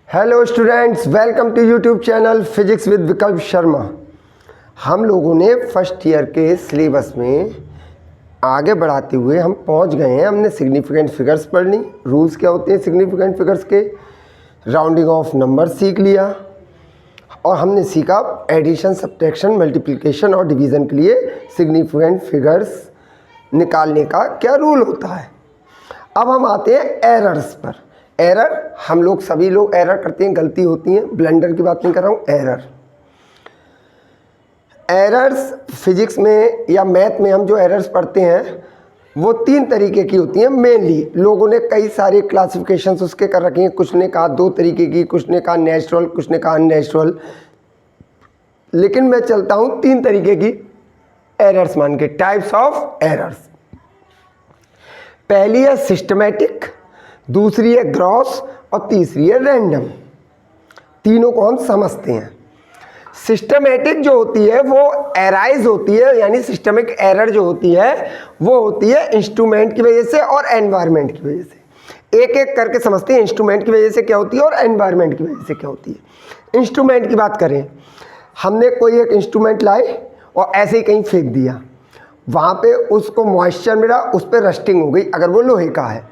Hello students, welcome to YouTube channel physics with Vikalp Sharma. हम लोगों ने फर्स्ट ईयर के सिलेबस में आगे बढ़ाते हुए हम पहुंच गए हैं। हमने सिग्निफिकेंट फिगर्स पढ़ ली, रूल्स क्या होते हैं सिग्निफिकेंट फिगर्स के, राउंडिंग ऑफ नंबर सीख लिया और हमने सीखा एडिशन, सब्ट्रैक्शन, मल्टीप्लिकेशन और डिवीज़न के लिए सिग्निफिकेंट फिगर्स निकालने का क्या रूल होता है। अब हम आते हैं एरर्स पर। एरर हम लोग सभी लोग एरर करते हैं, गलती होती है, ब्लंडर की बात नहीं कर रहा हूँ। एरर्स फिजिक्स में या मैथ में हम जो एरर्स पढ़ते हैं वो 3 तरीके की होती हैं मेनली। लोगों ने कई सारे क्लासिफिकेशंस उसके कर रखे हैं। कुछ ने कहा 2 तरीके की, कुछ ने कहा नेचुरल, कुछ ने कहा अननेचुरल, लेकिन मैं चलता हूँ 3 तरीके की एरर्स मान के, टाइप्स ऑफ एरर्स। पहली है सिस्टमैटिक, दूसरी है ग्रॉस और तीसरी है रैंडम। तीनों को हम समझते हैं। सिस्टमैटिक जो होती है वो एराइज होती है, यानी सिस्टमिक एरर जो होती है वो होती है इंस्ट्रूमेंट की वजह से और एनवायरनमेंट की वजह से। एक एक करके समझते हैं, इंस्ट्रूमेंट की वजह से क्या होती है और एनवायरनमेंट की वजह से क्या होती है। इंस्ट्रूमेंट की बात करें, हमने कोई एक इंस्ट्रूमेंट लाए और ऐसे ही कहीं फेंक दिया, वहाँ पे उसको मॉइस्चर मिला, उस पर रस्टिंग हो गई अगर वो लोहे का है,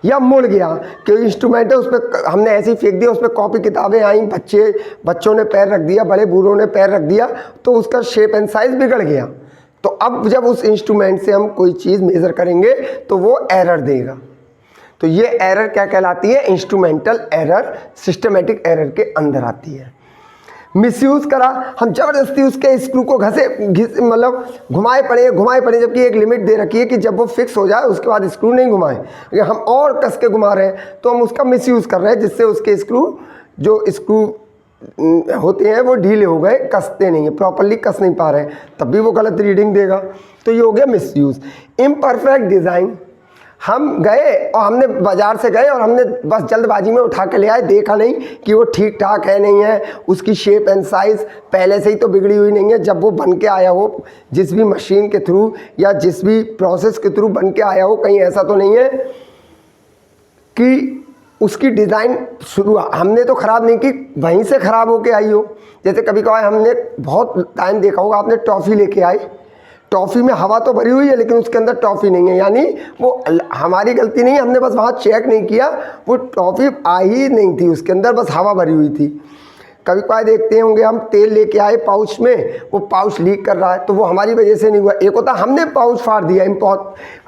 या मुड़ गया कोई इंस्ट्रूमेंट है उस पर हमने ऐसे ही फेंक दिया, उस पर कॉपी किताबें आई, बच्चों ने पैर रख दिया, बड़े बूढ़ों ने पैर रख दिया, तो उसका शेप एंड साइज बिगड़ गया। तो अब जब उस इंस्ट्रूमेंट से हम कोई चीज़ मेज़र करेंगे तो वो एरर देगा। तो ये एरर क्या कहलाती है? इंस्ट्रूमेंटल एरर सिस्टमेटिक एरर के अंदर आती है। मिसयूज़ करा, हम ज़बरदस्ती उसके स्क्रू को मतलब घुमाए पड़े, जबकि एक लिमिट दे रखी है कि जब वो फिक्स हो जाए उसके बाद स्क्रू नहीं घुमाएं, लेकिन हम और कस के घुमा रहे हैं तो हम उसका मिसयूज़ कर रहे हैं, जिससे उसके स्क्रू होते हैं वो ढीले हो गए, कसते नहीं है, प्रॉपरली कस नहीं पा रहे हैं, तब भी वो गलत रीडिंग देगा। तो ये हो गया मिसयूज़। इम्परफेक्ट डिज़ाइन, हम गए और हमने बाज़ार से गए और हमने बस जल्दबाजी में उठा के ले आए, देखा नहीं कि वो ठीक ठाक है नहीं है, उसकी शेप एंड साइज़ पहले से ही तो बिगड़ी हुई नहीं है। जब वो बन के आया हो, जिस भी मशीन के थ्रू या जिस भी प्रोसेस के थ्रू बन के आया हो, कहीं ऐसा तो नहीं है कि उसकी डिज़ाइन हमने तो ख़राब नहीं की, वहीं से ख़राब होके आई हो। जैसे कभी कभार हमने बहुत टाइम देखा होगा, आपने टॉफ़ी लेके आए, टॉफ़ी में हवा तो भरी हुई है लेकिन उसके अंदर टॉफ़ी नहीं है, यानी वो हमारी गलती नहीं है, हमने बस वहाँ चेक नहीं किया, वो टॉफ़ी आई ही नहीं थी, उसके अंदर बस हवा भरी हुई थी। कभी कभार देखते होंगे हम तेल लेके आए पाउच में, वो पाउच लीक कर रहा है, तो वो हमारी वजह से नहीं हुआ। एक होता है हमने पाउच फाड़ दिया,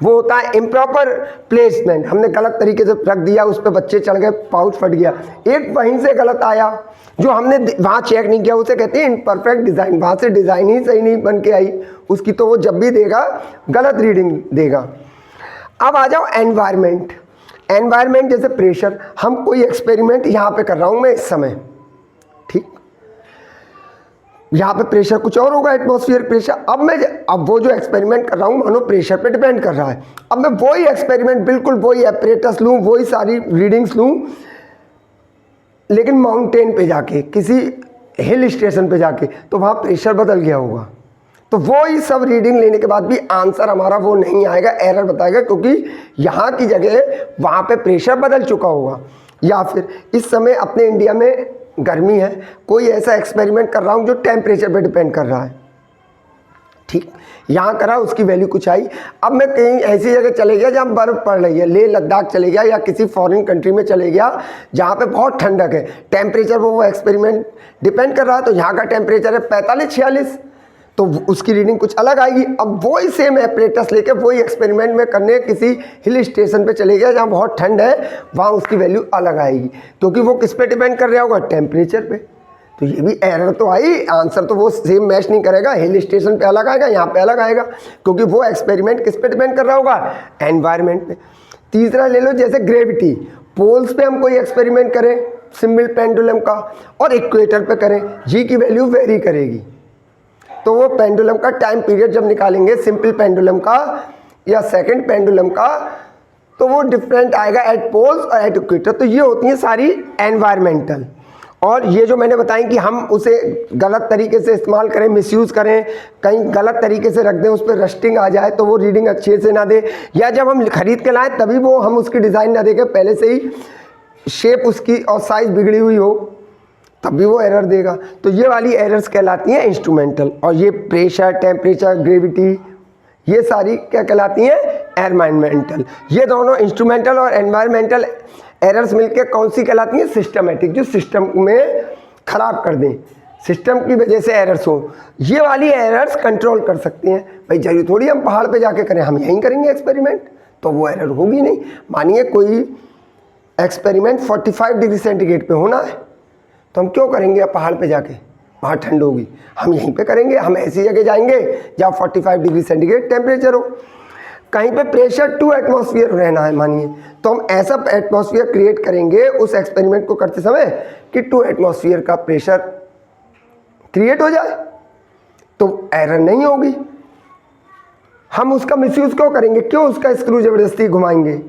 वो होता है इम्प्रॉपर प्लेसमेंट, हमने गलत तरीके से रख दिया, उस पर बच्चे चढ़ गए, पाउच फट गया। एक वहीं से गलत आया जो हमने वहाँ चेक नहीं किया, उसे कहते हैं इम्परफेक्ट डिज़ाइन। वहाँ से डिज़ाइन ही सही नहीं बन के आई उसकी, तो वो जब भी देगा गलत रीडिंग देगा। अब आ जाओ एनवायरनमेंट। एनवायरनमेंट जैसे प्रेशर, हम कोई एक्सपेरिमेंट यहाँ पे कर रहा हूँ मैं इस समय, ठीक, यहाँ पे प्रेशर कुछ और होगा, एटमॉस्फेयर प्रेशर। अब वो जो एक्सपेरिमेंट कर रहा हूँ मानो प्रेशर पे डिपेंड कर रहा है। अब मैं वही एक्सपेरिमेंट, बिल्कुल वही एपरेटस लूँ, वही सारी रीडिंग्स लूँ, लेकिन माउंटेन पे जाके, किसी हिल स्टेशन पे जाके, तो वहाँ प्रेशर बदल गया होगा, तो वो ही सब रीडिंग लेने के बाद भी आंसर हमारा वो नहीं आएगा, एरर बताएगा, क्योंकि यहाँ की जगह वहाँ पे प्रेशर बदल चुका होगा। या फिर इस समय अपने इंडिया में गर्मी है, कोई ऐसा एक्सपेरिमेंट कर रहा हूँ जो टेम्परेचर पे डिपेंड कर रहा है, ठीक, यहाँ करा, उसकी वैल्यू कुछ आई। अब मैं कहीं ऐसी जगह चले गया जहाँ बर्फ़ पड़ रही है, लेह लद्दाख चले गया या किसी फॉरेन कंट्री में चले गया जहाँ पे बहुत ठंडक है, टेम्परेचर वो एक्सपेरिमेंट डिपेंड कर रहा है, तो यहाँ का टेम्परेचर है 45-46, तो उसकी रीडिंग कुछ अलग आएगी। अब वही सेम एपरेटस लेके वही एक्सपेरिमेंट में करने किसी हिल स्टेशन पे चले गया जहाँ बहुत ठंड है, वहाँ उसकी वैल्यू अलग आएगी, क्योंकि वो किस पे डिपेंड कर रहा होगा? टेम्परेचर पे। तो ये भी एरर तो आई, आंसर तो वो सेम मैच नहीं करेगा, हिल स्टेशन पे अलग आएगा, यहाँ पे अलग आएगा, क्योंकि वो एक्सपेरिमेंट किस पे डिपेंड कर रहा होगा? एनवायरनमेंट पे। तीसरा ले लो, जैसे ग्रेविटी, पोल्स पे हम कोई एक्सपेरिमेंट करें सिंपल पेंडुलम का, और इक्वेटर पे करें, जी की वैल्यू वेरी करेगी, तो वो पेंडुलम का टाइम पीरियड जब निकालेंगे सिंपल पेंडुलम का या सेकंड पेंडुलम का, तो वो डिफरेंट आएगा एट पोल्स और एट इक्वेटर। तो ये होती हैं सारी एनवायरमेंटल। और ये जो मैंने बताई कि हम उसे गलत तरीके से इस्तेमाल करें, मिसयूज़ करें, कहीं गलत तरीके से रख दें, उस पर रस्टिंग आ जाए तो वो रीडिंग अच्छे से ना दे, या जब हम खरीद के लाएं तभी वो हम उसकी डिज़ाइन ना देखें, पहले से ही शेप उसकी और साइज़ बिगड़ी हुई हो तब भी वो एरर देगा। तो ये वाली एरर्स कहलाती हैं इंस्ट्रूमेंटल, और ये प्रेशर, टेम्परेचर, ग्रेविटी, ये सारी क्या कहलाती हैं, एनवायरमेंटल। ये दोनों इंस्ट्रूमेंटल और एनवायरमेंटल एरर्स मिलके कौन सी कहलाती हैं, सिस्टमेटिक, जो सिस्टम में ख़राब कर दें, सिस्टम की वजह से एरर्स हो। ये वाली एरर्स कंट्रोल कर सकते हैं। भाई जरूरी थोड़ी हम पहाड़ पे जाके करें, हम यहीं करेंगे एक्सपेरिमेंट, तो वो एरर होगी नहीं। मानिए कोई एक्सपेरिमेंट 45 डिग्री सेंटीग्रेड पे होना है, तो हम क्यों करेंगे पहाड़ पे जाके, वहाँ ठंड होगी, हम यहीं पे करेंगे। हम ऐसी जगह जाएंगे जहाँ 45 डिग्री सेंटीग्रेड टेम्परेचर हो। कहीं पे प्रेशर 2 एटमॉस्फेयर रहना है मानिए, तो हम ऐसा एटमॉस्फेयर क्रिएट करेंगे उस एक्सपेरिमेंट को करते समय कि 2 एटमॉस्फेयर का प्रेशर क्रिएट हो जाए, तो एरर नहीं होगी। हम उसका मिसयूज़ क्यों करेंगे, क्यों उसका स्क्रू ज़बरदस्ती घुमाएंगे।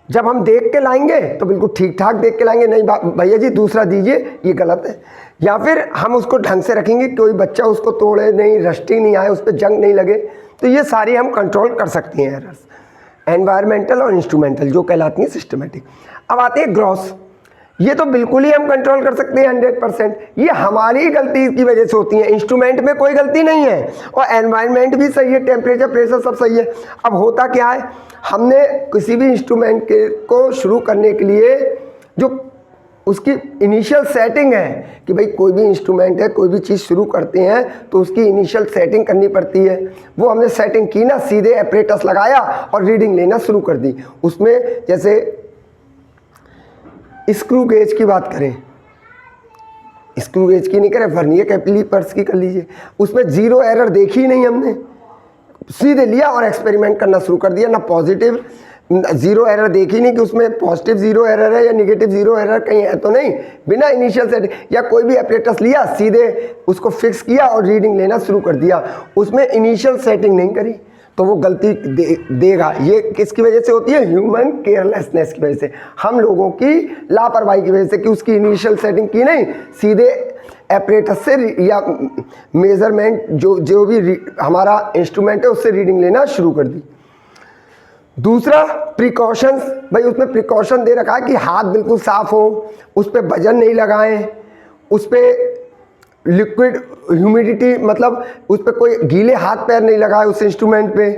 जब हम देख के लाएंगे तो बिल्कुल ठीक ठाक देख के लाएंगे, नहीं भैया जी दूसरा दीजिए, ये गलत है। या फिर हम उसको ढंग से रखेंगे, कोई बच्चा उसको तोड़े नहीं, रस्टिंग नहीं आए, उस पर जंग नहीं लगे, तो ये सारी हम कंट्रोल कर सकते हैं एरर्स, एनवायरमेंटल और इंस्ट्रूमेंटल, जो कहलाती हैं सिस्टमेटिक। अब आते हैं ग्रॉस, ये तो बिल्कुल ही हम कंट्रोल कर सकते हैं 100%। ये हमारी गलती की वजह से होती है, इंस्ट्रूमेंट में कोई गलती नहीं है और एनवायरनमेंट भी सही है, टेम्परेचर, प्रेशर सब सही है। अब होता क्या है, हमने किसी भी इंस्ट्रूमेंट को शुरू करने के लिए जो उसकी इनिशियल सेटिंग है कि भाई कोई भी इंस्ट्रूमेंट है, कोई भी चीज़ शुरू करते हैं तो उसकी इनिशियल सेटिंग करनी पड़ती है। वो हमने सेटिंग की ना, सीधे एपरेटस लगाया और रीडिंग लेना शुरू कर दी। उसमें जैसे स्क्रू गेज की बात करें, स्क्रू गेज की नहीं करें, वर्नियर कैलिपर्स की कर लीजिए, उसमें जीरो एरर देखी नहीं हमने, सीधे लिया और एक्सपेरिमेंट करना शुरू कर दिया। ना पॉजिटिव जीरो एरर देखी नहीं कि उसमें पॉजिटिव जीरो एरर है या निगेटिव जीरो एरर कहीं है तो नहीं, बिना इनिशियल सेट या कोई भी एपरेटस लिया सीधे उसको फिक्स किया और रीडिंग लेना शुरू कर दिया, उसमें इनिशियल सेटिंग नहीं करी, तो वो गलती देगा। ये किसकी वजह से होती है, ह्यूमन केयरलेसनेस की वजह से, हम लोगों की लापरवाही की वजह से कि उसकी इनिशियल सेटिंग की नहीं, सीधे एपरेटस से या मेजरमेंट जो भी हमारा इंस्ट्रूमेंट है उससे रीडिंग लेना शुरू कर दी। दूसरा प्रिकॉशंस, भाई उसमें प्रिकॉशन दे रखा है कि हाथ बिल्कुल साफ हो, उस पर वजन नहीं लगाएं, उस पर लिक्विड ह्यूमिडिटी मतलब उस पर कोई गीले हाथ पैर नहीं लगाए उस इंस्ट्रूमेंट पे,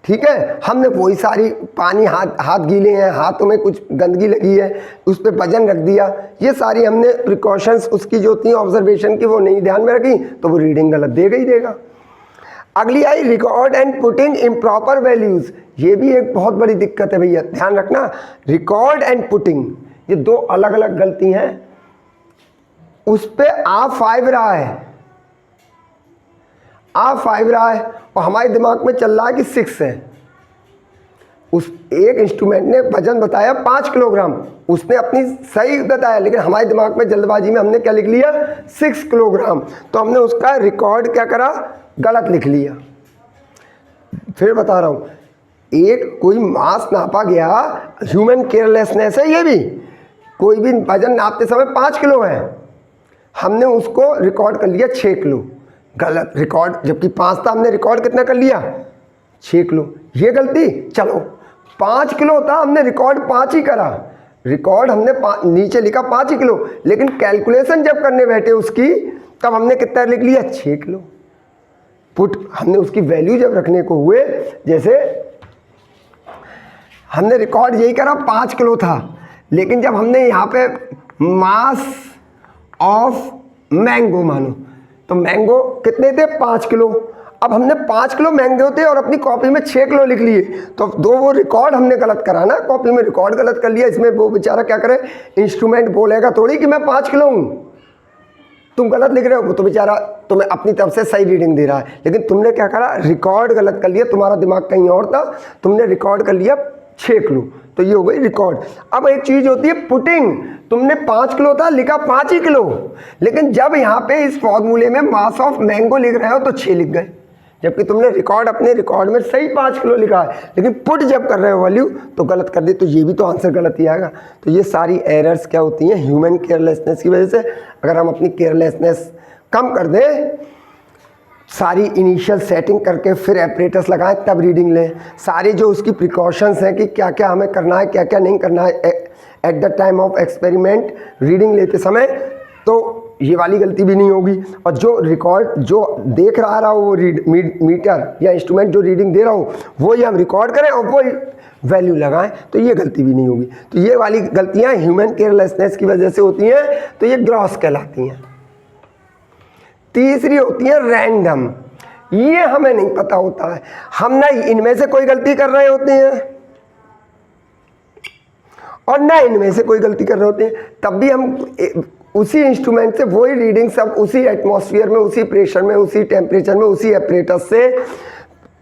ठीक है। हमने वही सारी पानी हाथ गीले हैं, हाथों में कुछ गंदगी लगी है, उस पर वजन रख दिया, ये सारी हमने प्रिकॉशंस उसकी जो थी ऑब्जर्वेशन की वो नहीं ध्यान में रखी, तो वो रीडिंग गलत देगा ही देगा। अगली I record and putting improper values, ये भी एक बहुत बड़ी दिक्कत है भैया, ध्यान रखना। रिकॉर्ड एंड पुटिंग ये दो अलग अलग गलती हैं। उस पे R5 रहा है, R5 रहा है और हमारे दिमाग में चल रहा है कि 6 है। उस एक इंस्ट्रूमेंट ने वजन बताया 5 किलोग्राम, उसने अपनी सही बताया, लेकिन हमारे दिमाग में जल्दबाजी में हमने क्या लिख लिया 6 किलोग्राम, तो हमने उसका रिकॉर्ड क्या करा, गलत लिख लिया। फिर बता रहा हूँ, एक कोई मास नापा गया, ह्यूमन केयरलेसनेस है ये भी, कोई भी वजन नापते समय 5 किलो है, हमने उसको रिकॉर्ड कर लिया 6 किलो, गलत रिकॉर्ड, जबकि 5 था, हमने रिकॉर्ड कितना कर लिया 6 किलो, ये गलती। चलो 5 किलो था, हमने रिकॉर्ड 5 ही करा, रिकॉर्ड हमने नीचे लिखा 5 ही किलो, लेकिन कैलकुलेशन जब करने बैठे उसकी तब हमने कितना लिख लिया 6 किलो। पुट हमने उसकी वैल्यू जब रखने को हुए, जैसे हमने रिकॉर्ड यही करा 5 किलो था, लेकिन जब हमने यहाँ पे मास ऑफ मैंगो मानो, तो मैंगो कितने थे 5 किलो, अब हमने 5 किलो मैंगो थे और अपनी कॉपी में 6 किलो लिख लिए, तो दो वो रिकॉर्ड हमने गलत करा ना, कॉपी में रिकॉर्ड गलत कर लिया। इसमें वो बेचारा क्या करे, इंस्ट्रूमेंट बोलेगा थोड़ी कि मैं 5 किलो हूँ, तुम गलत लिख रहे हो, तो बेचारा तुम्हें अपनी तरफ से सही रीडिंग दे रहा है, लेकिन तुमने क्या करा, रिकॉर्ड गलत कर लिया, तुम्हारा दिमाग कहीं और था, तुमने रिकॉर्ड कर लिया 6 किलो, तो ये हो गई रिकॉर्ड। अब एक चीज़ होती है पुटिंग, तुमने 5 किलो था, लिखा 5 ही किलो, लेकिन जब यहाँ पे इस फॉर्मूले में मास ऑफ मैंगो लिख रहे हो तो 6 लिख गए, जबकि तुमने रिकॉर्ड अपने रिकॉर्ड में सही 5 किलो लिखा है, लेकिन पुट जब कर रहे हो वैल्यू तो गलत कर दी, तो ये भी तो आंसर गलत ही आएगा। तो ये सारी एरर्स क्या होती हैं, ह्यूमन केयरलेसनेस की वजह से। अगर हम अपनी केयरलेसनेस कम कर दें सारी इनिशियल सेटिंग करके फिर एपरेटस लगाएं तब रीडिंग लें। सारे जो उसकी प्रिकॉशंस हैं कि क्या क्या हमें करना है क्या क्या नहीं करना है at the time of experiment reading लेते समय, तो ये वाली गलती भी नहीं होगी। और जो रिकॉर्ड जो देख रहा हो वो मीटर या इंस्ट्रूमेंट जो रीडिंग दे रहा हो वो ही हम रिकॉर्ड करें और वो वैल्यू लगाएं, तो ये गलती भी नहीं होगी। तो ये वाली गलतियाँ ह्यूमन केयरलेसनेस की वजह से होती हैं, तो ये ग्रॉस कहलाती हैं। तीसरी होती है रैंडम। ये हमें नहीं पता होता है, हम ना इनमें से कोई गलती कर रहे होते हैं और ना इनमें से कोई गलती कर रहे होते हैं, तब भी हम उसी इंस्ट्रूमेंट से वही रीडिंग सब उसी एटमॉस्फेयर में, उसी प्रेशर में, उसी टेम्परेचर में, उसी एपरेटस से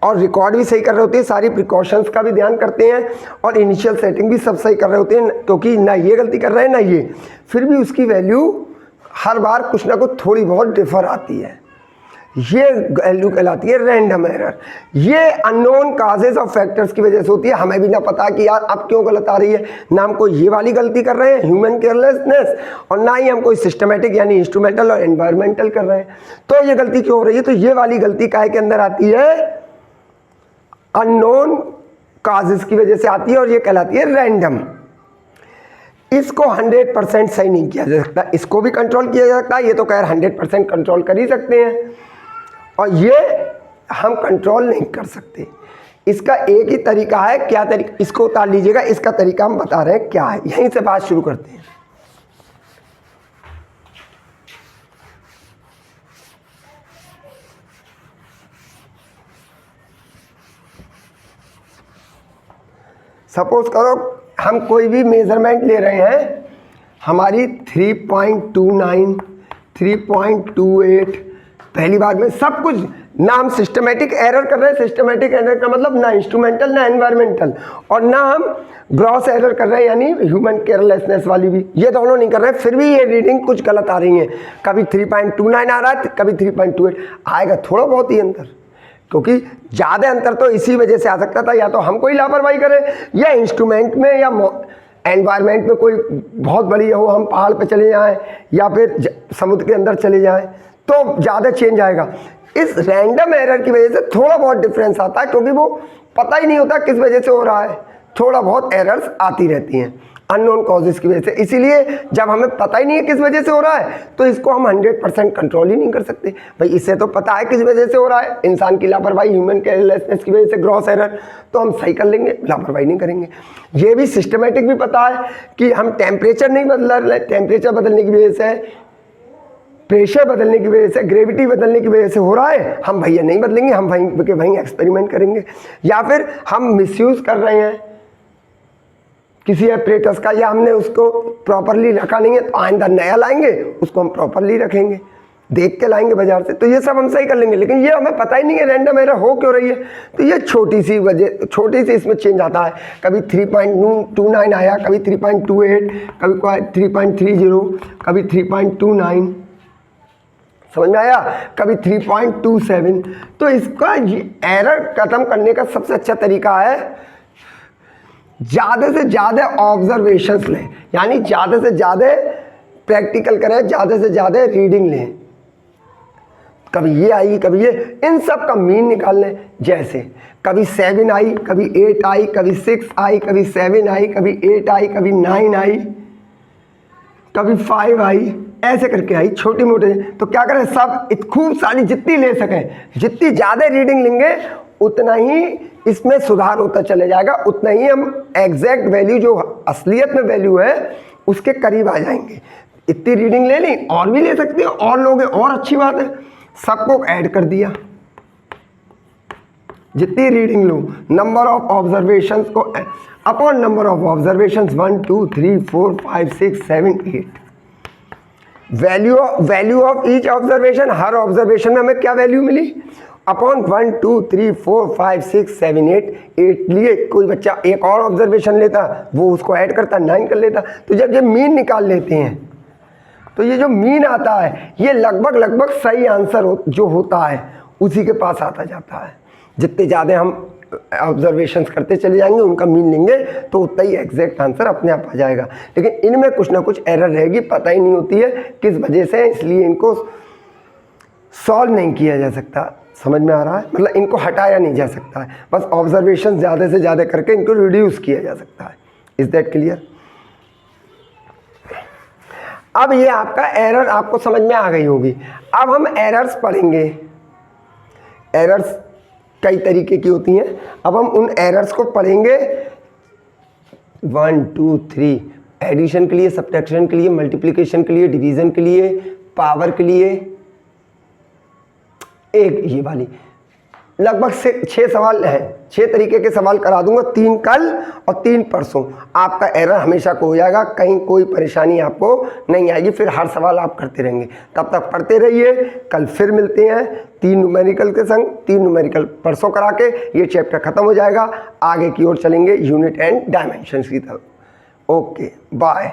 और रिकॉर्ड भी सही कर रहे होते हैं, सारी प्रिकॉशंस का भी ध्यान करते हैं और इनिशियल सेटिंग भी सब सही कर रहे होते हैं, क्योंकि ना ये गलती कर रहे हैं ना ये, फिर भी उसकी वैल्यू हर बार कुछ ना कुछ थोड़ी बहुत डिफर आती है। ये वैल्यू कहलाती है रैंडम एरर। ये अननोन काजेज ऑफ फैक्टर्स की वजह से होती है, हमें भी ना पता कि यार अब क्यों गलत आ रही है, ना हम कोई ये वाली गलती कर रहे हैं ह्यूमन केयरलेसनेस और ना ही हम कोई सिस्टमेटिक यानी इंस्ट्रूमेंटल और एनवायरमेंटल कर रहे हैं। तो ये गलती क्यों हो रही है, तो ये वाली गलती काहे के अंदर आती है, अननोन काजेज की वजह से आती है और ये कहलाती है रैंडम। इसको 100% सही नहीं किया जा सकता, इसको भी कंट्रोल किया जा सकता है, ये तो खैर 100% कंट्रोल कर ही सकते हैं और ये हम कंट्रोल नहीं कर सकते। इसका एक ही तरीका है, क्या तरीका, इसको उतार लीजिएगा, इसका तरीका हम बता रहे हैं क्या है। यहीं से बात शुरू करते हैं। सपोज करो हम कोई भी मेजरमेंट ले रहे हैं, हमारी 3.29, 3.28, पहली बार में सब कुछ ना हम सिस्टमेटिक एरर कर रहे हैं, सिस्टमेटिक एरर का मतलब ना इंस्ट्रूमेंटल ना एनवायरमेंटल, और ना हम ग्रॉस एरर कर रहे हैं यानी ह्यूमन केयरलेसनेस वाली भी, ये दोनों नहीं कर रहे हैं, फिर भी ये रीडिंग कुछ गलत आ रही है। कभी 3.29 आ रहा है, कभी 3.28 आएगा, थोड़ा बहुत ही अंतर, क्योंकि ज़्यादा अंतर तो इसी वजह से आ सकता था, या तो हम कोई लापरवाही करें या इंस्ट्रूमेंट में या एनवायरनमेंट में कोई बहुत बड़ी हो, हम पहाड़ पे चले जाएं या फिर समुद्र के अंदर चले जाएं, तो ज़्यादा चेंज आएगा। इस रैंडम एरर की वजह से थोड़ा बहुत डिफरेंस आता है, क्योंकि वो पता ही नहीं होता किस वजह से हो रहा है, थोड़ा बहुत एरर्स आती रहती हैं अननोन कॉजेज़ की वजह से। इसीलिए जब हमें पता ही नहीं है किस वजह से हो रहा है, तो इसको हम 100% कंट्रोल ही नहीं कर सकते। भाई इससे तो पता है किस वजह से हो रहा है, इंसान की लापरवाही, ह्यूमन केयरलेसनेस की वजह से ग्रॉस एरर, तो हम सही कर लेंगे, लापरवाही नहीं करेंगे। ये भी सिस्टमेटिक भी पता है कि हम टेम्परेचर नहीं बदल रहे, टेम्परेचर बदलने की वजह से, प्रेशर बदलने की वजह से, ग्रेविटी बदलने की वजह से हो रहा है, हम भैया नहीं बदलेंगे, हम वहीं एक्सपेरिमेंट करेंगे। या फिर हम मिसयूज़ कर रहे हैं किसी एपरेटस का, या हमने उसको प्रॉपरली रखा नहीं है, तो आइंदा नया लाएंगे, उसको हम प्रॉपरली रखेंगे, देख के लाएंगे बाजार से, तो ये सब हम सही कर लेंगे। लेकिन ये हमें पता ही नहीं है रैंडम एरर हो क्यों रही है, तो ये छोटी सी वजह, छोटी सी इसमें चेंज आता है। कभी 3.29 आया, कभी 3.28, कभी 3.30, कभी 3.29, समझ में आया, कभी 3.27। तो इसका एरर ख़त्म करने का सबसे अच्छा तरीका है ज़्यादा से ज़्यादा ऑब्जर्वेशंस लें, यानी ज़्यादा से ज़्यादा प्रैक्टिकल करें, ज़्यादा से ज़्यादा रीडिंग लें। कभी ये आई, कभी ये, इन सब का मीन निकाल लें। जैसे कभी 7 आई, कभी 8 आई, कभी 6 आई, कभी 7 आई, कभी 8 आई, कभी 9 आई, कभी 5 आई, ऐसे करके आई छोटी मोटे। तो क्या करें, सब खूब सारी जितनी ले सकें, जितनी ज़्यादा रीडिंग लेंगे उतना ही इसमें सुधार होता चले जाएगा, उतना ही हम एग्जैक्ट वैल्यू जो असलियत में वैल्यू है उसके करीब आ जाएंगे। इतनी रीडिंग ले ली, और भी ले सकते हैं, और लोगे और अच्छी बात है, सबको ऐड कर दिया। जितनी रीडिंग लो, नंबर ऑफ ऑब्जर्वेशंस को upon number of observations 1 2 3 4 5 6 7 8, value of each observation, हर ऑब्जर्वेशन में हमें क्या वैल्यू मिली, अपॉन 1 2 3 4 5 6 7 8 लिए। कोई बच्चा एक और ऑब्जर्वेशन लेता, वो उसको ऐड करता, 9 कर लेता। तो जब ये मीन निकाल लेते हैं, तो ये जो मीन आता है ये लगभग सही आंसर जो होता है उसी के पास आता जाता है। जितने ज़्यादा हम ऑब्जर्वेशंस करते चले जाएंगे, उनका मीन लेंगे, तो उतना ही एग्जैक्ट आंसर अपने आप आ जाएगा। लेकिन इनमें कुछ ना कुछ एरर रहेगी, पता ही नहीं होती है किस वजह से, इसलिए इनको सॉल्व नहीं किया जा सकता। समझ में आ रहा है? मतलब इनको हटाया नहीं जा सकता है, बस ऑब्जर्वेशन ज़्यादा से ज़्यादा करके इनको रिड्यूस किया जा सकता है। Is that clear? अब ये आपका एरर आपको समझ में आ गई होगी। अब हम एरर्स पढ़ेंगे। एरर्स कई तरीके की होती हैं, अब हम उन एरर्स को पढ़ेंगे 1 2 3, एडिशन के लिए, सब्ट्रैक्शन के लिए, मल्टीप्लिकेशन के लिए, डिवीज़न के लिए, पावर के लिए, एक ये वाली लगभग 6 सवाल हैं। 6 तरीके के सवाल करा दूंगा, 3 कल और 3 परसों। आपका एरर हमेशा को हो जाएगा, कहीं कोई परेशानी आपको नहीं आएगी, फिर हर सवाल आप करते रहेंगे। तब तक पढ़ते रहिए। कल फिर मिलते हैं 3 न्यूमेरिकल के संग। 3 न्यूमेरिकल परसों करा के ये चैप्टर खत्म हो जाएगा। आगे की ओर चलेंगे यूनिट एंड डायमेंशंस की तरफ। Okay bye.